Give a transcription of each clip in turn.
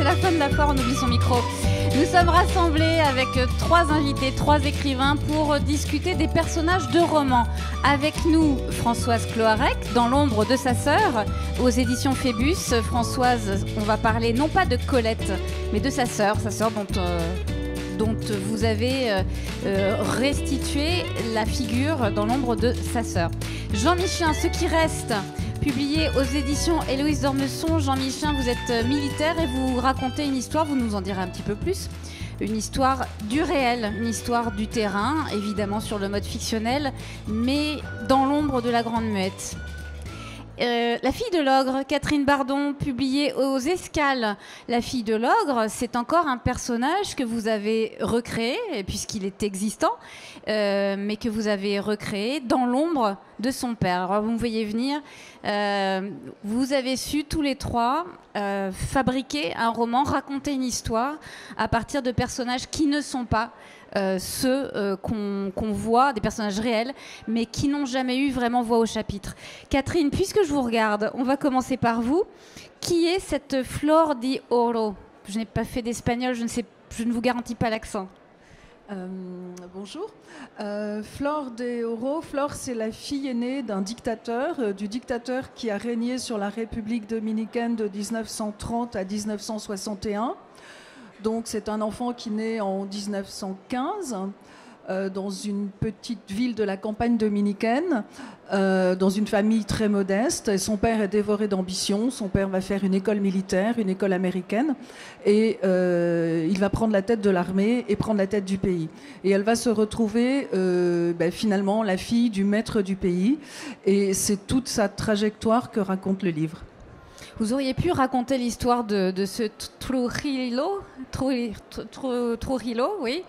la fin de la foire, on oublie son micro. Nous sommes rassemblés avec 3 invités, 3 écrivains pour discuter des personnages de romans. Avec nous, Françoise Cloarec, dans l'ombre de sa sœur, aux éditions Phébus. Françoise, on va parler non pas de Colette, mais de sa sœur dont vous avez restitué la figure dans l'ombre de sa sœur. Jean Michin, Ce qui reste, publié aux éditions Héloïse d'Ormesson. Jean Michin, vous êtes militaire et vous racontez une histoire, vous nous en direz un petit peu plus. Une histoire du réel, une histoire du terrain, évidemment sur le mode fictionnel, mais dans l'ombre de la Grande Muette. La fille de l'ogre, Catherine Bardon, publiée aux Escales. La fille de l'ogre, c'est encore un personnage que vous avez recréé, puisqu'il est existant, mais que vous avez recréé dans l'ombre de son père. Alors vous me voyez venir, vous avez su tous les 3 fabriquer un roman, raconter une histoire à partir de personnages qui ne sont pas ceux qu'on voit, des personnages réels, mais qui n'ont jamais eu vraiment voix au chapitre. Catherine, puisque je vous regarde, on va commencer par vous. Qui est cette Flor de Oro? Je n'ai pas fait d'espagnol, je ne vous garantis pas l'accent. Bonjour. Flor de Oro. Flor, c'est la fille aînée d'un dictateur, du dictateur qui a régné sur la République dominicaine de 1930 à 1961. Donc c'est un enfant qui naît en 1915 dans une petite ville de la campagne dominicaine, dans une famille très modeste. Et son père est dévoré d'ambition. Son père va faire une école militaire, une école américaine, et il va prendre la tête de l'armée et prendre la tête du pays. Et elle va se retrouver finalement la fille du maître du pays. Et c'est toute sa trajectoire que raconte le livre. Vous auriez pu raconter l'histoire de ce Trujillo, oui,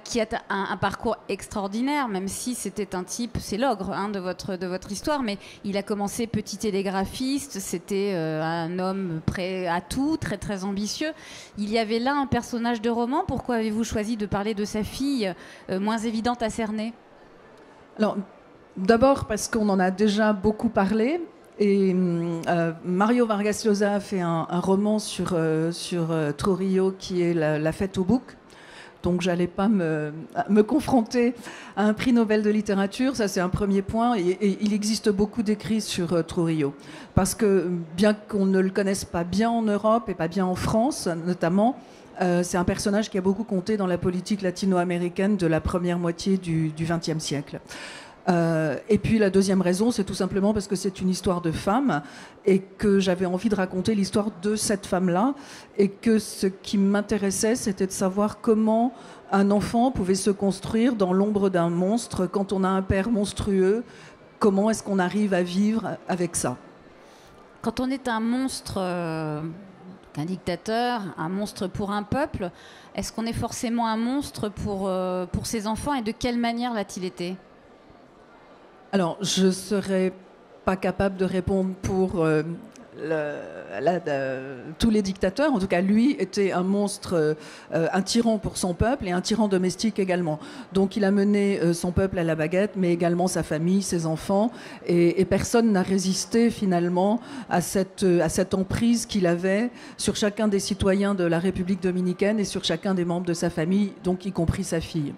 qui a un parcours extraordinaire, même si c'était un type, c'est l'ogre de votre histoire, mais il a commencé petit télégraphiste, c'était un homme prêt à tout, très très ambitieux. Il y avait là un personnage de roman. Pourquoi avez-vous choisi de parler de sa fille, moins évidente à cerner? Alors, d'abord parce qu'on en a déjà beaucoup parlé. Et Mario Vargas Llosa a fait un roman sur Trujillo qui est la fête au bouc. Donc j'allais pas me confronter à un prix Nobel de littérature, ça c'est un premier point. Et il existe beaucoup d'écrits sur Trujillo. Parce que bien qu'on ne le connaisse pas bien en Europe et pas bien en France notamment, c'est un personnage qui a beaucoup compté dans la politique latino-américaine de la première moitié du XXe siècle. Et puis la deuxième raison, c'est tout simplement parce que c'est une histoire de femme et que j'avais envie de raconter l'histoire de cette femme-là, et que ce qui m'intéressait, c'était de savoir comment un enfant pouvait se construire dans l'ombre d'un monstre. Quand on a un père monstrueux, comment est-ce qu'on arrive à vivre avec ça? Quand on est un monstre, un dictateur, un monstre pour un peuple, est-ce qu'on est forcément un monstre pour ses enfants, et de quelle manière l'a-t-il été? Alors, je ne serais pas capable de répondre pour tous les dictateurs. En tout cas, lui était un monstre, un tyran pour son peuple et un tyran domestique également. Donc, il a mené son peuple à la baguette, mais également sa famille, ses enfants. Et personne n'a résisté finalement à cette emprise qu'il avait sur chacun des citoyens de la République dominicaine et sur chacun des membres de sa famille, donc y compris sa fille.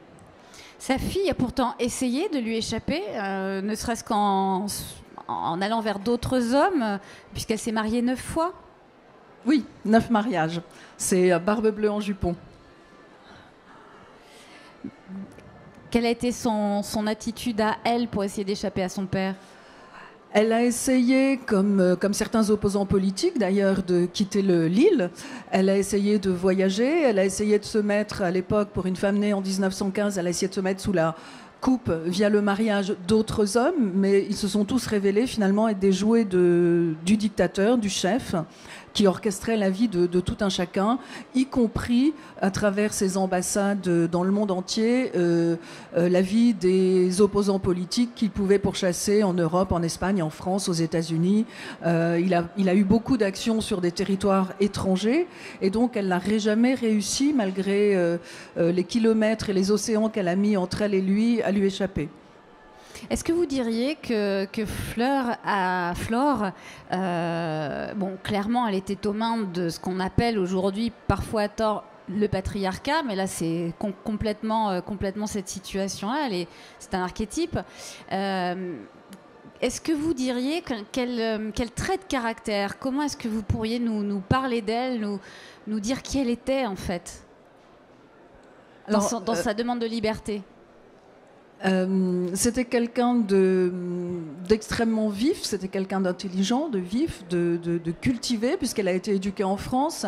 Sa fille a pourtant essayé de lui échapper, ne serait-ce qu'en allant vers d'autres hommes, puisqu'elle s'est mariée 9 fois. Oui, 9 mariages. C'est Barbe Bleue en jupon. Quelle a été son attitude à elle pour essayer d'échapper à son père? Elle a essayé, comme certains opposants politiques d'ailleurs, de quitter l'île. Elle a essayé de voyager. Elle a essayé de se mettre, à l'époque, pour une femme née en 1915, elle a essayé de se mettre sous la coupe via le mariage d'autres hommes, mais ils se sont tous révélés finalement être des jouets du dictateur, du chef, qui orchestrait la vie de tout un chacun, y compris à travers ses ambassades dans le monde entier, la vie des opposants politiques qu'il pouvait pourchasser en Europe, en Espagne, en France, aux États-Unis. Il a eu beaucoup d'actions sur des territoires étrangers, et donc elle n'a jamais réussi, malgré les kilomètres et les océans qu'elle a mis entre elle et lui, à lui échapper. Est-ce que vous diriez que Flore, bon, clairement, elle était aux mains de ce qu'on appelle aujourd'hui, parfois à tort, le patriarcat, mais là c'est complètement cette situation-là, c'est un archétype. Est-ce que vous diriez quel trait de caractère, comment est-ce que vous pourriez nous parler d'elle, nous dire qui elle était en fait, dans sa demande de liberté? C'était quelqu'un d'extrêmement vif, c'était quelqu'un d'intelligent, de vif, de cultivé, puisqu'elle a été éduquée en France.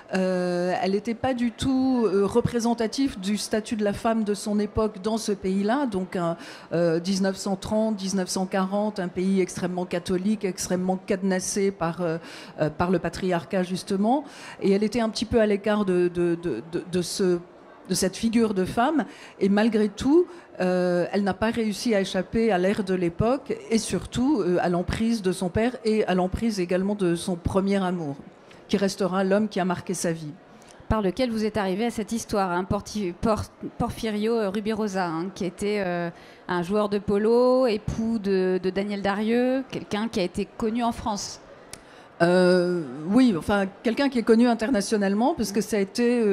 Elle n'était pas du tout représentative du statut de la femme de son époque dans ce pays-là, donc 1930, 1940, un pays extrêmement catholique, extrêmement cadenassé par le patriarcat justement, et elle était un petit peu à l'écart de cette figure de femme, et malgré tout, elle n'a pas réussi à échapper à l'ère de l'époque, et surtout à l'emprise de son père et à l'emprise également de son premier amour, qui restera l'homme qui a marqué sa vie. Par lequel vous êtes arrivé à cette histoire, hein, Porfirio Rubirosa, hein, qui était un joueur de polo, époux de Daniel Darieux, quelqu'un qui a été connu en France. Oui, enfin quelqu'un qui est connu internationalement, parce que ça a été,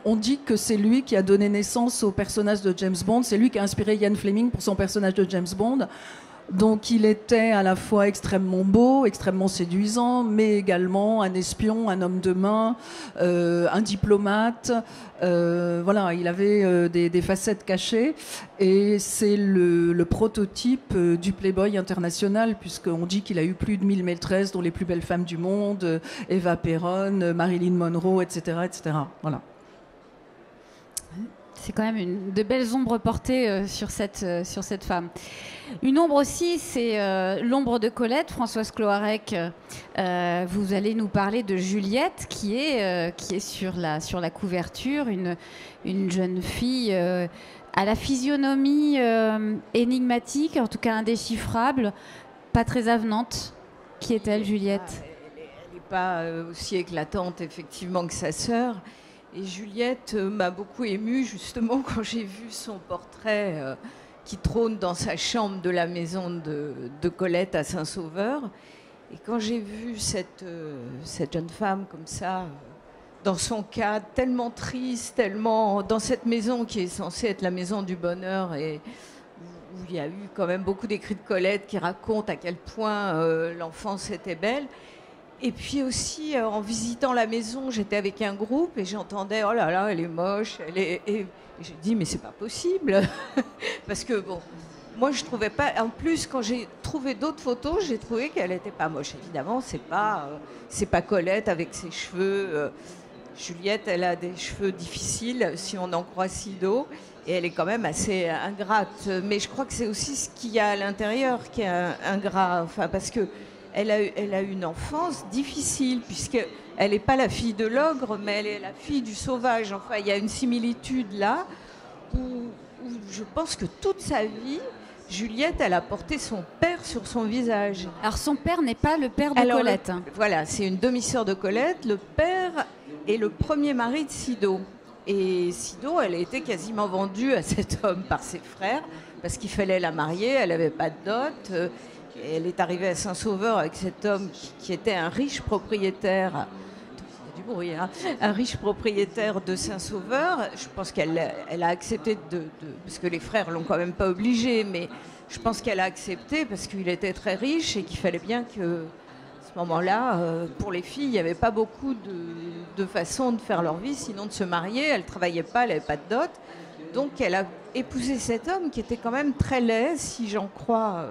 on dit que c'est lui qui a donné naissance au personnage de James Bond, c'est lui qui a inspiré Ian Fleming pour son personnage de James Bond. Donc il était à la fois extrêmement beau, extrêmement séduisant, mais également un espion, un homme de main, un diplomate. Voilà, il avait des facettes cachées, et c'est le prototype du playboy international, puisqu'on dit qu'il a eu plus de 1000 maîtresses, dont les plus belles femmes du monde, Eva Perón, Marilyn Monroe, etc., etc. Voilà. C'est quand même de belles ombres portées sur cette femme. Une ombre aussi, c'est l'ombre de Colette. Françoise Cloarec, vous allez nous parler de Juliette, qui est sur la couverture, une jeune fille à la physionomie énigmatique, en tout cas indéchiffrable, pas très avenante. Qui est-elle, Juliette? Elle n'est pas aussi éclatante, effectivement, que sa sœur. Et Juliette m'a beaucoup émue, justement, quand j'ai vu son portrait qui trône dans sa chambre de la maison de Colette à Saint-Sauveur. Et quand j'ai vu cette jeune femme comme ça, dans son cadre, tellement triste, tellement dans cette maison qui est censée être la maison du bonheur, et où il y a eu quand même beaucoup d'écrits de Colette qui racontent à quel point l'enfance était belle. Et puis aussi, en visitant la maison, j'étais avec un groupe et j'entendais « Oh là là, elle est moche, elle est... » Et j'ai dit « Mais c'est pas possible !» Parce que, bon, moi, je trouvais pas... En plus, quand j'ai trouvé d'autres photos, j'ai trouvé qu'elle était pas moche. Évidemment, c'est pas Colette avec ses cheveux. Juliette, elle a des cheveux difficiles, si on en croit Sido. Et elle est quand même assez ingrate. Mais je crois que c'est aussi ce qu'il y a à l'intérieur qui est ingrat. Enfin, parce que... Elle a une enfance difficile, puisqu'elle n'est pas la fille de l'ogre, mais elle est la fille du sauvage. Enfin, il y a une similitude là, où je pense que toute sa vie, Juliette, elle a porté son père sur son visage. Alors, son père n'est pas le père de Colette. Voilà, c'est une demi-sœur de Colette. Le père est le premier mari de Sido. Et Sido, elle a été quasiment vendue à cet homme par ses frères, parce qu'il fallait la marier, elle n'avait pas de dot. Elle est arrivée à Saint-Sauveur avec cet homme qui était un riche propriétaire. Il y a du bruit, hein, un riche propriétaire de Saint-Sauveur. Je pense qu'elle a accepté parce que les frères l'ont quand même pas obligée, mais je pense qu'elle a accepté parce qu'il était très riche et qu'il fallait bien que, à ce moment-là, pour les filles, il n'y avait pas beaucoup de façons de faire leur vie, sinon de se marier. Elle travaillait pas, elle n'avait pas de dot. Donc elle a épousé cet homme qui était quand même très laid, si j'en crois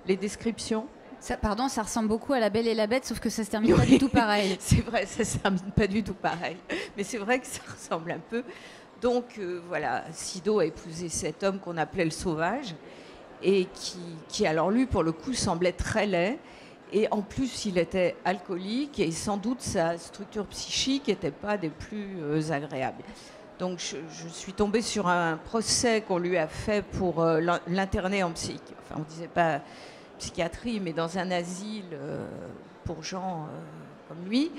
les descriptions. Ça ressemble beaucoup à La Belle et la Bête, sauf que ça se termine pas du tout pareil. C'est vrai, ça se termine pas du tout pareil. Mais c'est vrai que ça ressemble un peu. Donc voilà, Sido a épousé cet homme qu'on appelait le sauvage, et qui alors lui, pour le coup, semblait très laid. Et en plus, il était alcoolique, et sans doute sa structure psychique n'était pas des plus agréables. Donc je suis tombée sur un procès qu'on lui a fait pour l'interner en psychiatrie. Enfin, on disait pas psychiatrie, mais dans un asile pour gens comme lui.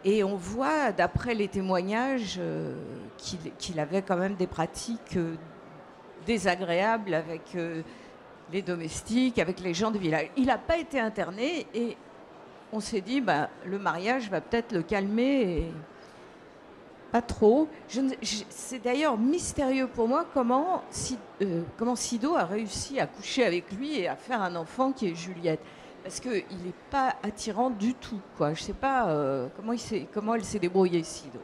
Et on voit, d'après les témoignages, qu'il avait quand même des pratiques désagréables avec les domestiques, avec les gens du village. Il n'a pas été interné et on s'est dit, bah, le mariage va peut-être le calmer. Et pas trop. C'est d'ailleurs mystérieux pour moi comment Sido a réussi à coucher avec lui et à faire un enfant qui est Juliette. Parce qu'il n'est pas attirant du tout, quoi. Je ne sais pas comment elle s'est débrouillée, Sido.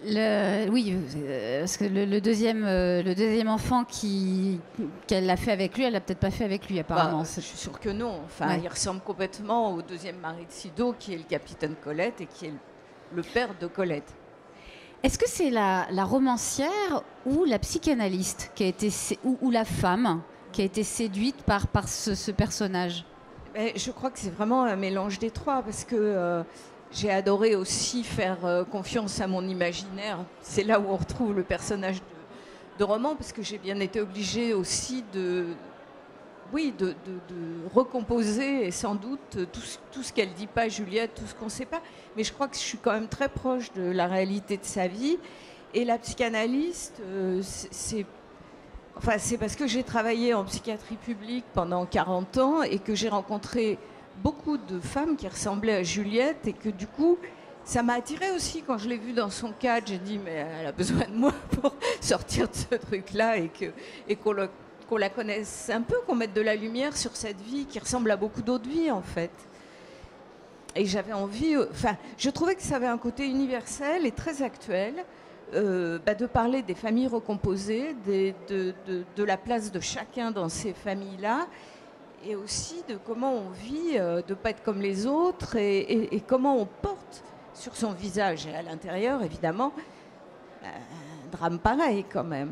Oui, parce que le deuxième enfant qu'elle a fait avec lui, elle l'a peut-être pas fait avec lui apparemment. Je suis sûre que non. Enfin, Ouais. il ressemble complètement au deuxième mari de Sido, qui est le capitaine Colette et qui est le père de Colette. Est-ce que c'est la romancière ou la psychanalyste qui a été ou la femme qui a été séduite par ce personnage? Je crois que c'est vraiment un mélange des trois, parce que j'ai adoré aussi faire confiance à mon imaginaire. C'est là où on retrouve le personnage de roman, parce que j'ai bien été obligée aussi de recomposer, et sans doute tout ce qu'elle dit pas, Juliette, tout ce qu'on sait pas. Mais je crois que je suis quand même très proche de la réalité de sa vie. Et la psychanalyste, c'est parce que j'ai travaillé en psychiatrie publique pendant 40 ans et que j'ai rencontré beaucoup de femmes qui ressemblaient à Juliette, et que du coup, ça m'a attirée aussi quand je l'ai vue dans son cadre. J'ai dit, mais elle a besoin de moi pour sortir de ce truc-là, et qu'on la connaisse un peu, qu'on mette de la lumière sur cette vie qui ressemble à beaucoup d'autres vies, en fait. Et j'avais envie... je trouvais que ça avait un côté universel et très actuel, de parler des familles recomposées, de la place de chacun dans ces familles-là, et aussi de comment on vit, de ne pas être comme les autres, et comment on porte sur son visage, et à l'intérieur, évidemment, un drame pareil, quand même.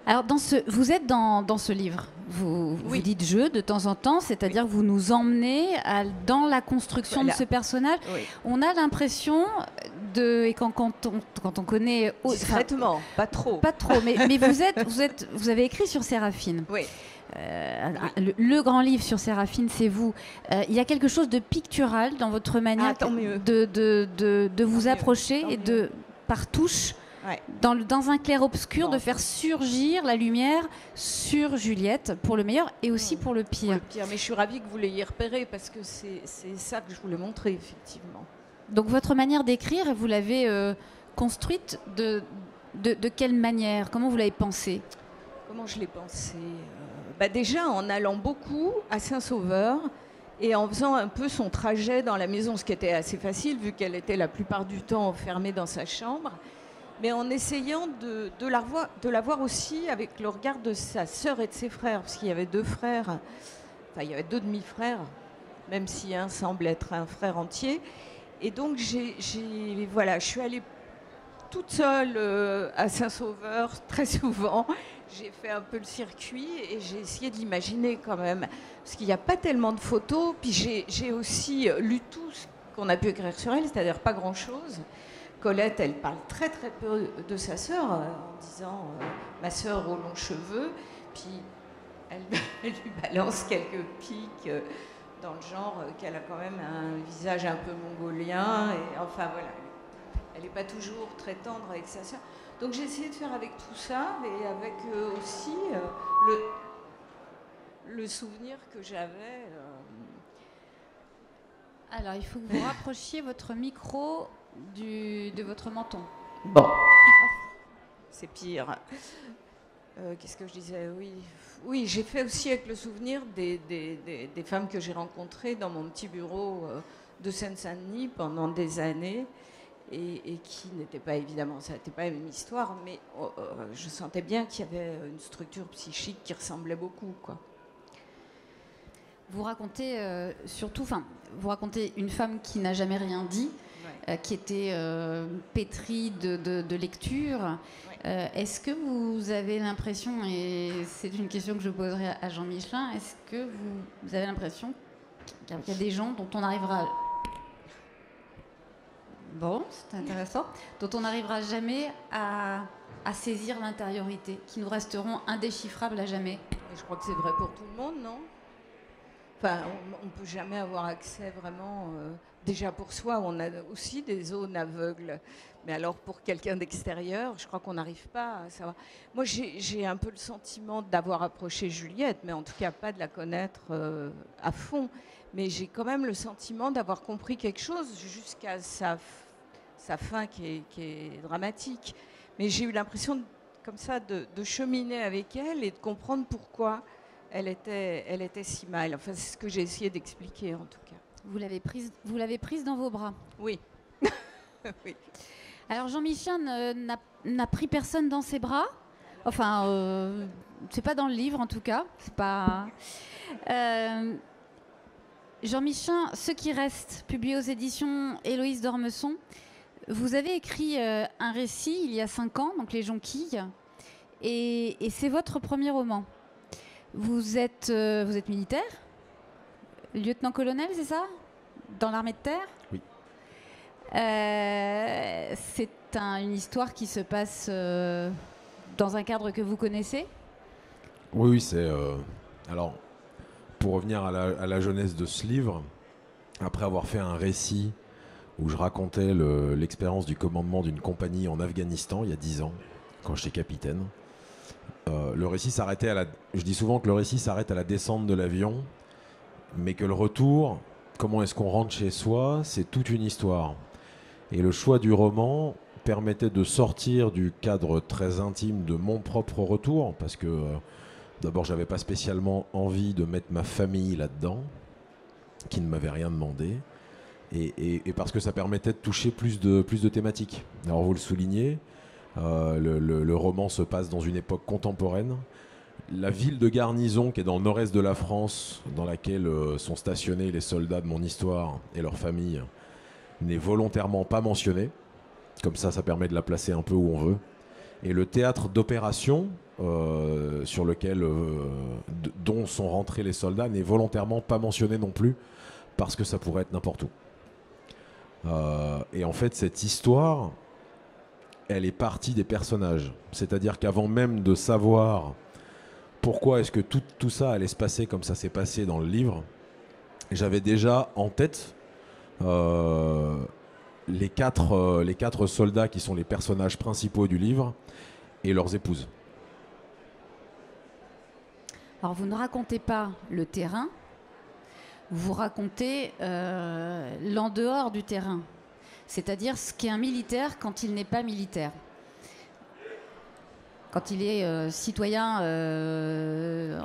Alors, vous êtes dans ce livre, vous dites je de temps en temps, c'est-à-dire que vous nous emmenez dans la construction de ce personnage. Oui. On a l'impression et quand on connaît... Discrètement, pas trop. Pas trop, mais vous avez écrit sur Séraphine. Oui. Le grand livre sur Séraphine, c'est vous. Il y a quelque chose de pictural dans votre manière de vous approcher et par touche, ouais, dans un clair-obscur, de faire surgir la lumière sur Juliette, pour le meilleur et aussi pour le pire. Mais je suis ravie que vous l'ayez repéré, parce que c'est ça que je voulais montrer, effectivement. Donc votre manière d'écrire, vous l'avez construite de quelle manière? Comment vous l'avez pensée? Comment je l'ai pensé? Déjà en allant beaucoup à Saint-Sauveur et en faisant un peu son trajet dans la maison, ce qui était assez facile vu qu'elle était la plupart du temps enfermée dans sa chambre, mais en essayant de la voir aussi avec le regard de sa sœur et de ses frères, parce qu'il y avait 2 frères, enfin il y avait 2 demi-frères, même si un semble être un frère entier. Et donc je suis allée toute seule à Saint-Sauveur très souvent. J'ai fait un peu le circuit et j'ai essayé de l'imaginer quand même, parce qu'il n'y a pas tellement de photos. Puis j'ai aussi lu tout ce qu'on a pu écrire sur elle, c'est-à-dire pas grand-chose. Colette, elle parle très très peu de sa sœur, en disant ma sœur aux longs cheveux, puis elle lui balance quelques piques dans le genre qu'elle a quand même un visage un peu mongolien, et enfin voilà, elle n'est pas toujours très tendre avec sa sœur. Donc j'ai essayé de faire avec tout ça, et avec aussi le souvenir que j'avais. Alors il faut que vous rapprochiez votre micro de votre menton. Bon, c'est pire. Qu'est-ce que je disais? Oui, j'ai fait aussi avec le souvenir des femmes que j'ai rencontrées dans mon petit bureau de Seine-Saint-Denis pendant des années, et qui n'étaient pas, évidemment, ça n'était pas la même histoire, mais je sentais bien qu'il y avait une structure psychique qui ressemblait beaucoup, quoi. Vous racontez vous racontez une femme qui n'a jamais rien dit, ouais, qui était pétrie de lecture. Ouais. Est-ce que vous avez l'impression, et c'est une question que je poserai à Jean Michelin, est-ce que vous avez l'impression qu'il y a des gens dont on arrivera... Bon, c'est intéressant. Dont on n'arrivera jamais à saisir l'intériorité, qui nous resteront indéchiffrables à jamais? Et je crois que c'est vrai pour tout le monde, non? Enfin, on ne peut jamais avoir accès vraiment. Déjà pour soi, on a aussi des zones aveugles. Mais alors pour quelqu'un d'extérieur, je crois qu'on n'arrive pas à savoir. Moi, j'ai un peu le sentiment d'avoir approché Juliette, mais en tout cas pas de la connaître à fond. Mais j'ai quand même le sentiment d'avoir compris quelque chose jusqu'à sa fin qui est dramatique. Mais j'ai eu l'impression comme ça de cheminer avec elle et de comprendre pourquoi elle était si mal. Enfin, c'est ce que j'ai essayé d'expliquer en tout cas. Vous l'avez prise dans vos bras. Oui. Oui. Alors Jean-Michel n'a pris personne dans ses bras. Enfin, c'est pas dans le livre en tout cas. C'est pas. Jean-Michel, Ce qui reste, publié aux éditions Héloïse d'Ormesson. Vous avez écrit un récit il y a 5 ans, donc Les Jonquilles, et c'est votre premier roman. Vous êtes militaire, lieutenant-colonel, c'est ça? Dans l'armée de terre? Oui. C'est une histoire qui se passe dans un cadre que vous connaissez? Oui, c'est... alors, pour revenir à la jeunesse de ce livre, après avoir fait un récit où je racontais l'expérience du commandement d'une compagnie en Afghanistan il y a 10 ans, quand j'étais capitaine, le récit s'arrêtait je dis souvent que le récit s'arrête à la descente de l'avion, mais que le retour, comment est-ce qu'on rentre chez soi, c'est toute une histoire. Et le choix du roman permettait de sortir du cadre très intime de mon propre retour, parce que d'abord j'avais pas spécialement envie de mettre ma famille là-dedans, qui ne m'avait rien demandé, et parce que ça permettait de toucher plus de thématiques. Alors vous le soulignez, le roman se passe dans une époque contemporaine. La ville de garnison qui est dans le nord-est de la France, dans laquelle sont stationnés les soldats de mon histoire et leurs familles, n'est volontairement pas mentionnée. Comme ça permet de la placer un peu où on veut. Et le théâtre d'opération sur lequel dont sont rentrés les soldats n'est volontairement pas mentionné non plus, parce que ça pourrait être n'importe où. Et en fait, cette histoire, elle est partie des personnages. C'est-à-dire qu'avant même de savoir pourquoi est-ce que tout ça allait se passer comme ça s'est passé dans le livre, j'avais déjà en tête les quatre soldats qui sont les personnages principaux du livre et leurs épouses. Alors vous ne racontez pas le terrain, vous racontez l'en dehors du terrain, c'est-à-dire ce qu'est un militaire quand il n'est pas militaire, quand il est citoyen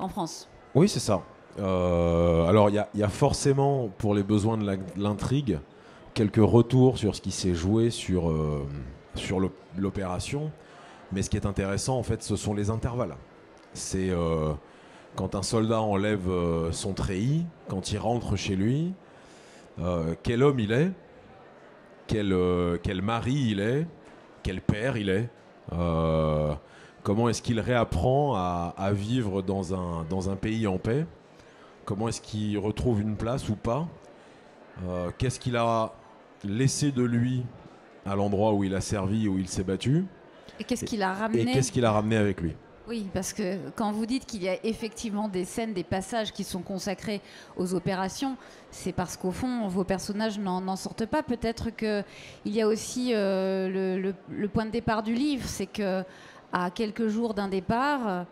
en France. Oui, c'est ça. Alors il y a forcément, pour les besoins de l'intrigue, quelques retours sur ce qui s'est joué sur l'opération, mais ce qui est intéressant en fait, ce sont les intervalles. C'est quand un soldat enlève son treillis, quand il rentre chez lui, quel homme il est, quel mari il est, quel père il est, comment est-ce qu'il réapprend à vivre dans un pays en paix, comment est-ce qu'il retrouve une place ou pas, qu'est-ce qu'il a laissé de lui à l'endroit où il a servi, où il s'est battu, et qu'est-ce qu'il a ramené, et qu'est-ce qu'il a ramené avec lui. Oui, parce que quand vous dites qu'il y a effectivement des scènes, des passages qui sont consacrés aux opérations, c'est parce qu'au fond, vos personnages n'en sortent pas. Peut-être qu'il y a aussi le point de départ du livre, c'est qu'à quelques jours d'un départ,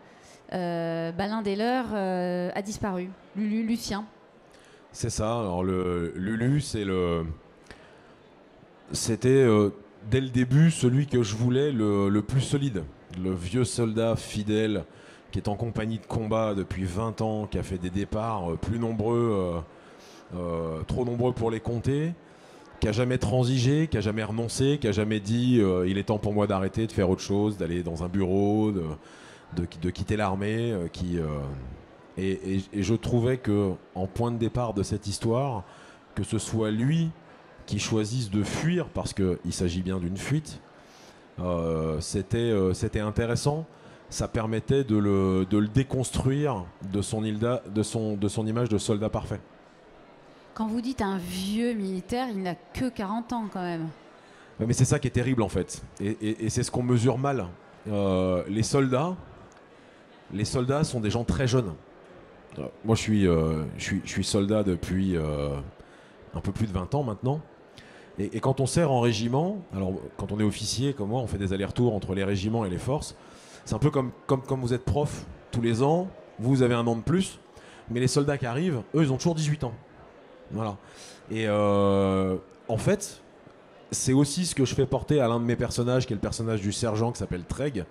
l'un des leurs a disparu, Lucien. C'est ça. Alors Lulu, c'était dès le début celui que je voulais le plus solide. Le vieux soldat fidèle qui est en compagnie de combat depuis 20 ans, qui a fait des départs plus nombreux, trop nombreux pour les compter, qui a jamais transigé, qui a jamais renoncé, qui a jamais dit il est temps pour moi d'arrêter, de faire autre chose, d'aller dans un bureau, de quitter l'armée, et je trouvais que en point de départ de cette histoire, que ce soit lui qui choisisse de fuir, parce qu'il s'agit bien d'une fuite, c'était intéressant. Ça permettait de le déconstruire de son image de soldat parfait. Quand vous dites un vieux militaire, il n'a que 40 ans quand même. Mais c'est ça qui est terrible en fait. Et c'est ce qu'on mesure mal. Les soldats sont des gens très jeunes. Moi, je suis soldat depuis un peu plus de 20 ans maintenant. Et quand on sert en régiment, alors quand on est officier, comme moi, on fait des allers-retours entre les régiments et les forces. C'est un peu comme vous êtes prof tous les ans, vous avez un an de plus, mais les soldats qui arrivent, eux, ils ont toujours 18 ans. Voilà. Et en fait, c'est aussi ce que je fais porter à l'un de mes personnages, qui est le personnage du sergent qui s'appelle Treg,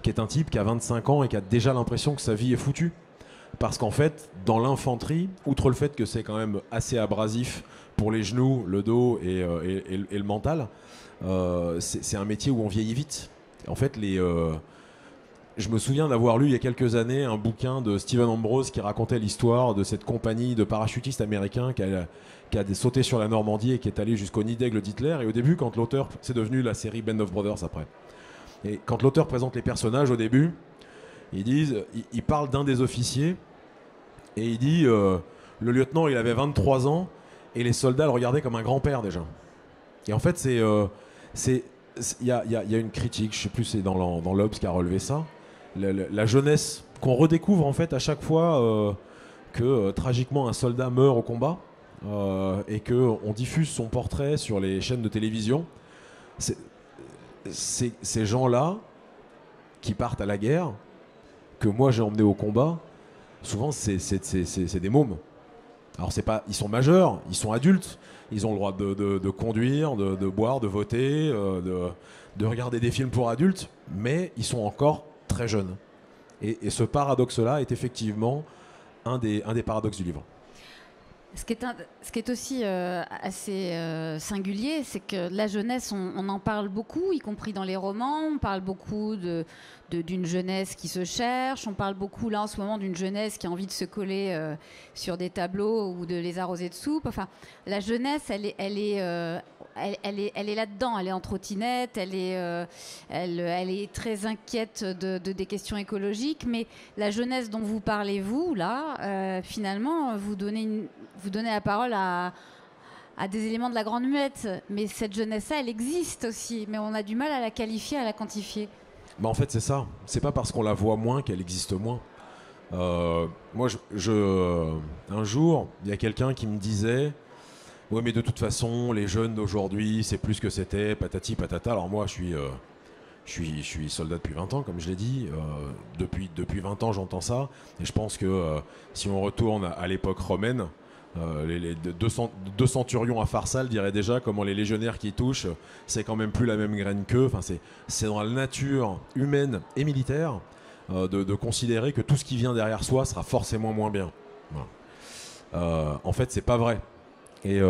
qui est un type qui a 25 ans et qui a déjà l'impression que sa vie est foutue. Parce qu'en fait, dans l'infanterie, outre le fait que c'est quand même assez abrasif pour les genoux, le dos et le mental, c'est un métier où on vieillit vite. En fait, je me souviens d'avoir lu il y a quelques années un bouquin de Stephen Ambrose qui racontait l'histoire de cette compagnie de parachutistes américains qui a sauté sur la Normandie et qui est allé jusqu'au nid d'aigle d'Hitler. Et au début, quand l'auteur, c'est devenu la série Band of Brothers après. Et quand l'auteur présente les personnages au début, il parle d'un des officiers et il dit le lieutenant il avait 23 ans et les soldats le regardaient comme un grand-père déjà. Et en fait il y a une critique, je sais plus, c'est dans l'Obs qui a relevé ça, la jeunesse qu'on redécouvre en fait à chaque fois que tragiquement un soldat meurt au combat et qu'on diffuse son portrait sur les chaînes de télévision. Ces gens-là qui partent à la guerre, que moi j'ai emmenés au combat, souvent c'est des mômes. Alors ils sont majeurs, ils sont adultes, ils ont le droit de conduire, de boire, de voter, de regarder des films pour adultes, mais ils sont encore très jeunes. Et ce paradoxe-là est effectivement un des paradoxes du livre. Ce qui est aussi assez singulier, c'est que la jeunesse, on en parle beaucoup, y compris dans les romans. On parle beaucoup d'une jeunesse qui se cherche. On parle beaucoup, là, en ce moment, d'une jeunesse qui a envie de se coller sur des tableaux ou de les arroser de soupe. Enfin, la jeunesse, elle est là-dedans. Elle est en trottinette. Elle est très inquiète des questions écologiques. Mais la jeunesse dont vous parlez, vous, là, finalement, vous donnez la parole à des éléments de la grande muette. Mais cette jeunesse-là, elle existe aussi. Mais on a du mal à la qualifier, à la quantifier. En fait, c'est ça. C'est pas parce qu'on la voit moins qu'elle existe moins. Moi, un jour, il y a quelqu'un qui me disait « Ouais, mais de toute façon, les jeunes d'aujourd'hui, c'est plus que c'était, patati patata. » Alors moi, je suis soldat depuis 20 ans, comme je l'ai dit. Depuis 20 ans, j'entends ça. Et je pense que si on retourne à l'époque romaine, les 200 centurions à Pharsale diraient déjà comment les légionnaires qui touchent, c'est quand même plus la même graine qu'eux. Enfin, c'est dans la nature humaine et militaire de considérer que tout ce qui vient derrière soi sera forcément moins bien. Voilà. En fait, c'est pas vrai. Et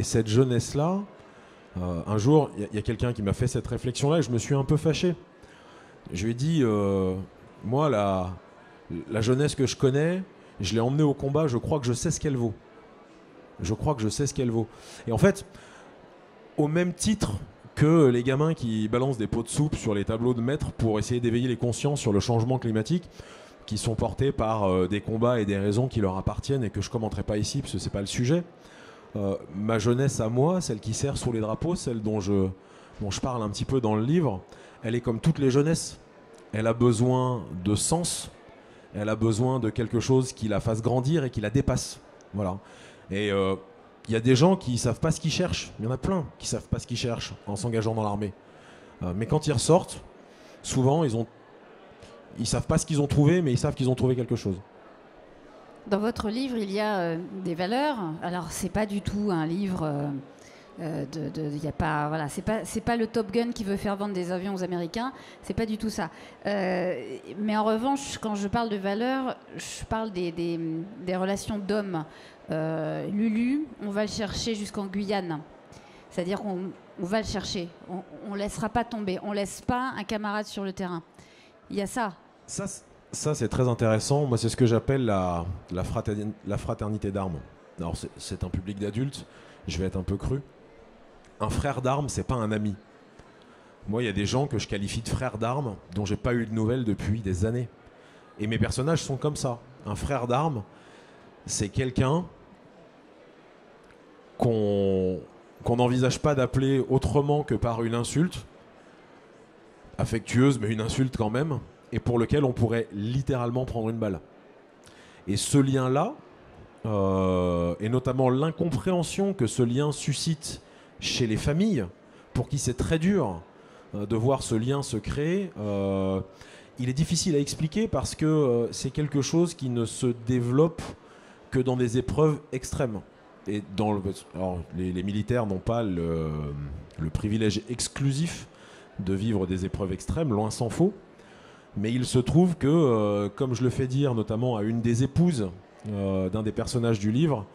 cette jeunesse-là, un jour, il y a quelqu'un qui m'a fait cette réflexion-là et je me suis un peu fâché. Je lui ai dit, moi, la jeunesse que je connais, je l'ai emmenée au combat, je crois que je sais ce qu'elle vaut. Je crois que je sais ce qu'elle vaut. Et en fait, au même titre que les gamins qui balancent des pots de soupe sur les tableaux de maître pour essayer d'éveiller les consciences sur le changement climatique, qui sont portés par des combats et des raisons qui leur appartiennent et que je ne commenterai pas ici parce que ce n'est pas le sujet. Ma jeunesse à moi, celle qui sert sous les drapeaux, celle dont je parle un petit peu dans le livre, elle est comme toutes les jeunesses. Elle a besoin de sens, elle a besoin de quelque chose qui la fasse grandir et qui la dépasse. Voilà. Et il y a des gens qui ne savent pas ce qu'ils cherchent. Il y en a plein qui ne savent pas ce qu'ils cherchent en s'engageant dans l'armée. Mais quand ils ressortent, souvent, ils ne savent pas ce qu'ils ont trouvé, mais ils savent qu'ils ont trouvé quelque chose. Dans votre livre, il y a des valeurs. Alors, c'est pas du tout un livre. Y a pas, voilà, c'est pas le Top Gun qui veut faire vendre des avions aux Américains. C'est pas du tout ça. Mais en revanche, quand je parle de valeurs, je parle des relations d'hommes. Lulu, on va le chercher jusqu'en Guyane. C'est-à-dire qu'on va le chercher. On laissera pas tomber. On laisse pas un camarade sur le terrain. Il y a ça. Ça, c'est très intéressant. Moi, c'est ce que j'appelle la fraternité d'armes. Alors, c'est un public d'adultes. Je vais être un peu cru. Un frère d'armes, c'est pas un ami. Moi, il y a des gens que je qualifie de frères d'armes dont j'ai pas eu de nouvelles depuis des années. Et mes personnages sont comme ça. Un frère d'armes, c'est quelqu'un qu'on n'envisage pas d'appeler autrement que par une insulte, affectueuse, mais une insulte quand même, et pour lequel on pourrait littéralement prendre une balle. Et ce lien-là, et notamment l'incompréhension que ce lien suscite chez les familles, pour qui c'est très dur de voir ce lien se créer, il est difficile à expliquer parce que c'est quelque chose qui ne se développe que dans des épreuves extrêmes. Et alors, les militaires n'ont pas le privilège exclusif de vivre des épreuves extrêmes, loin s'en faut. Mais il se trouve que, comme je le fais dire notamment à une des épouses d'un des personnages du livre,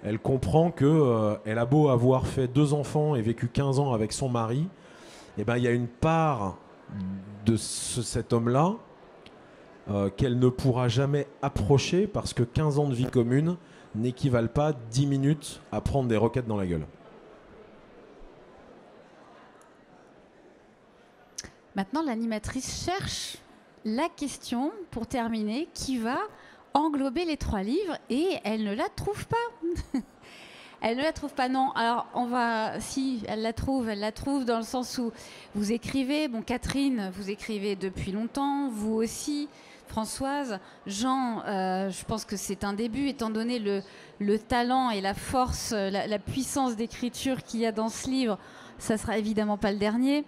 elle comprend qu'elle a beau avoir fait 2 enfants et vécu 15 ans avec son mari, eh ben, il y a une part de cet homme-là qu'elle ne pourra jamais approcher parce que 15 ans de vie commune n'équivalent pas 10 minutes à prendre des roquettes dans la gueule. Maintenant, l'animatrice cherche la question, pour terminer, qui va englober les 3 livres et elle ne la trouve pas. Elle ne la trouve pas, non. Alors, si, elle la trouve dans le sens où vous écrivez, bon, Catherine, vous écrivez depuis longtemps, vous aussi, Françoise, Jean, je pense que c'est un début, étant donné le talent et la force, la puissance d'écriture qu'il y a dans ce livre, ça sera évidemment pas le dernier.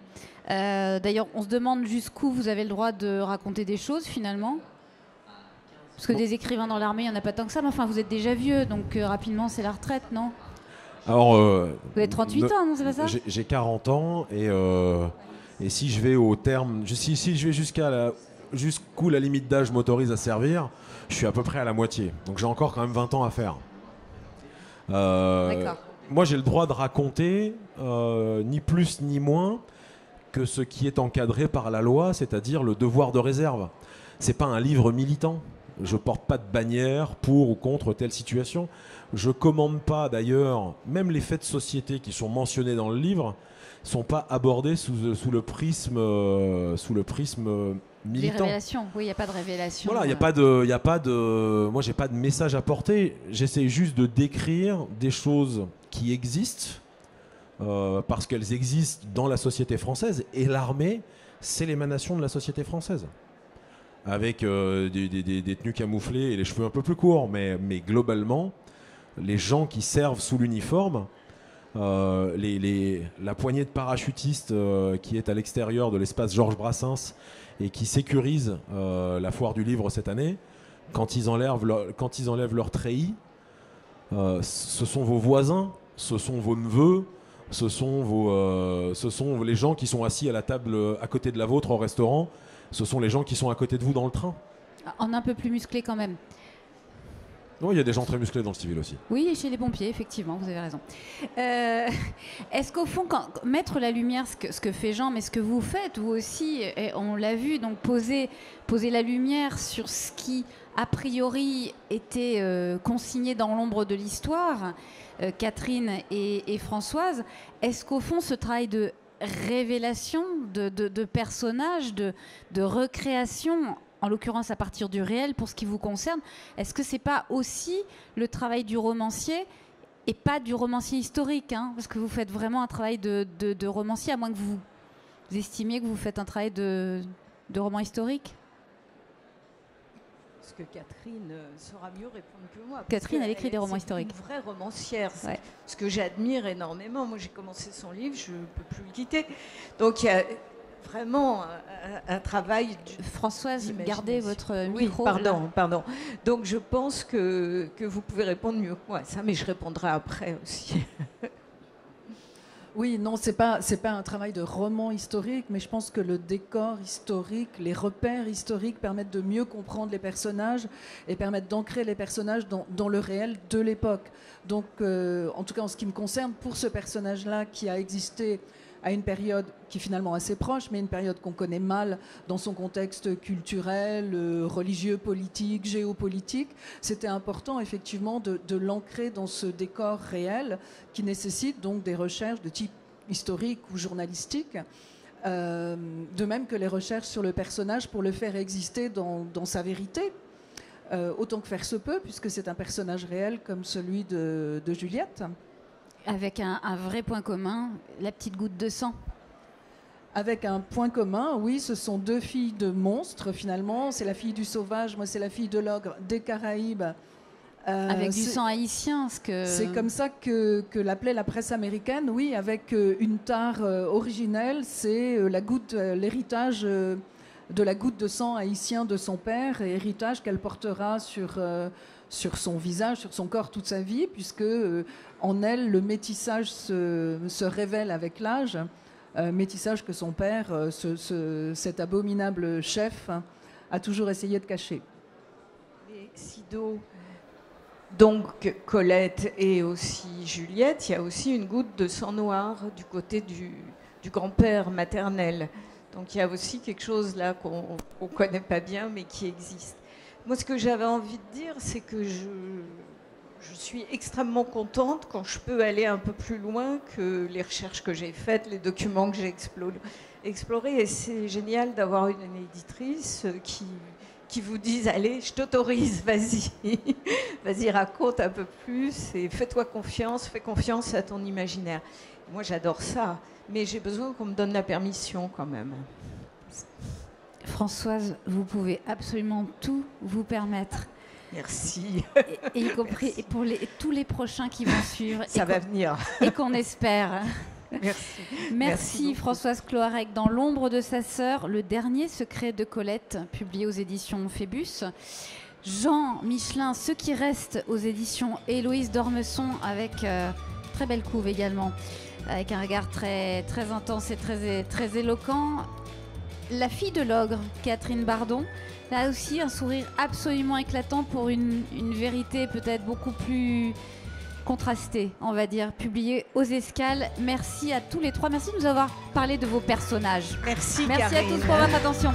D'ailleurs, on se demande jusqu'où vous avez le droit de raconter des choses, finalement. Parce que des écrivains dans l'armée, il n'y en a pas tant que ça, mais enfin, vous êtes déjà vieux, donc rapidement, c'est la retraite, non? Alors, vous avez 38 ans, non, c'est pas ça? J'ai 40 ans, et si je vais au terme, si je vais jusqu'où la limite d'âge m'autorise à servir, je suis à peu près à la moitié. Donc j'ai encore quand même 20 ans à faire. D'accord. Moi, j'ai le droit de raconter, ni plus ni moins, que ce qui est encadré par la loi, c'est-à-dire le devoir de réserve. C'est pas un livre militant. Je porte pas de bannière pour ou contre telle situation. Je commande pas d'ailleurs, même les faits de société qui sont mentionnés dans le livre sont pas abordés sous le prisme militant. Les révélations, oui, il n'y a pas de révélation. Voilà, il y a pas de, moi j'ai pas de message à porter. J'essaie juste de décrire des choses qui existent parce qu'elles existent dans la société française, et l'armée, c'est l'émanation de la société française. Avec des tenues camouflées et les cheveux un peu plus courts, mais globalement, les gens qui servent sous l'uniforme, la poignée de parachutistes qui est à l'extérieur de l'espace Georges Brassens et qui sécurise la foire du livre cette année, quand ils enlèvent leur treillis, ce sont vos voisins, ce sont vos neveux, ce sont les gens qui sont assis à la table à côté de la vôtre au restaurant. Ce sont les gens qui sont à côté de vous dans le train. En un peu plus musclé quand même. Non, il y a des gens très musclés dans le civil aussi. Oui, et chez les pompiers, effectivement, vous avez raison. Est-ce qu'au fond, mettre la lumière, ce que fait Jean, mais ce que vous faites, vous aussi, et on l'a vu, donc poser la lumière sur ce qui, a priori, était consigné dans l'ombre de l'histoire, Catherine et Françoise, est-ce qu'au fond, ce travail de révélation de personnages, de recréation, en l'occurrence à partir du réel pour ce qui vous concerne, est-ce que c'est pas aussi le travail du romancier et pas du romancier historique, hein, parce que vous faites vraiment un travail de romancier, à moins que vous estimiez que vous faites un travail de roman historique? Parce que Catherine saura mieux répondre que moi. Catherine, elle écrit des romans historiques. C'est une vraie romancière. Ouais. Ce que j'admire énormément. Moi, j'ai commencé son livre, je ne peux plus le quitter. Donc, il y a vraiment un travail... Françoise, gardez votre micro. Oui, pardon. Donc, je pense que vous pouvez répondre mieux que moi. Ça, mais je répondrai après aussi. Oui, non, c'est pas un travail de roman historique, mais je pense que le décor historique, les repères historiques permettent de mieux comprendre les personnages et permettent d'ancrer les personnages dans le réel de l'époque. Donc, en tout cas, en ce qui me concerne, pour ce personnage-là qui a existé à une période qui est finalement assez proche, mais une période qu'on connaît mal dans son contexte culturel, religieux, politique, géopolitique. C'était important effectivement de l'ancrer dans ce décor réel qui nécessite donc des recherches de type historique ou journalistique, de même que les recherches sur le personnage pour le faire exister dans sa vérité, autant que faire se peut, puisque c'est un personnage réel comme celui de Juliette. Avec un vrai point commun, la petite goutte de sang. avec un point commun. Oui, ce sont deux filles de monstres, finalement. C'est la fille du sauvage, moi c'est la fille de l'ogre des Caraïbes. Avec du sang haïtien, c'est comme ça que l'appelait la presse américaine, oui, avec une tare originelle, c'est l'héritage de la goutte de sang haïtien de son père, et héritage qu'elle portera sur son visage, sur son corps toute sa vie, puisque en elle, le métissage se révèle avec l'âge, métissage que son père, cet abominable chef, a toujours essayé de cacher. Et Sido, donc Colette et aussi Juliette, il y a aussi une goutte de sang noir du côté du grand-père maternel. Donc il y a aussi quelque chose là qu'on ne connaît pas bien, mais qui existe. Moi, ce que j'avais envie de dire, c'est que je suis extrêmement contente quand je peux aller un peu plus loin que les recherches que j'ai faites, les documents que j'ai explorés. Et c'est génial d'avoir une éditrice qui vous dise, allez, je t'autorise, vas-y, vas-y, raconte un peu plus et fais-toi confiance, fais confiance à ton imaginaire. Moi, j'adore ça, mais j'ai besoin qu'on me donne la permission quand même. Françoise, vous pouvez absolument tout vous permettre. Merci. Et y compris Merci. Pour tous les prochains qui vont suivre. Ça va venir. Et qu'on espère. Merci. Merci Françoise Cloarec. Dans l'ombre de sa sœur, le dernier secret de Colette, publié aux éditions Phébus. Jean Michelin, Ceux qui restent, aux éditions Héloïse d'Ormesson, avec très belle couve également, avec un regard très, très intense et très éloquent. La fille de l'ogre, Catherine Bardon, là aussi un sourire absolument éclatant pour une vérité peut-être beaucoup plus contrastée, on va dire, publiée aux Escales. Merci à tous les trois, merci de nous avoir parlé de vos personnages. Merci à tous pour votre attention.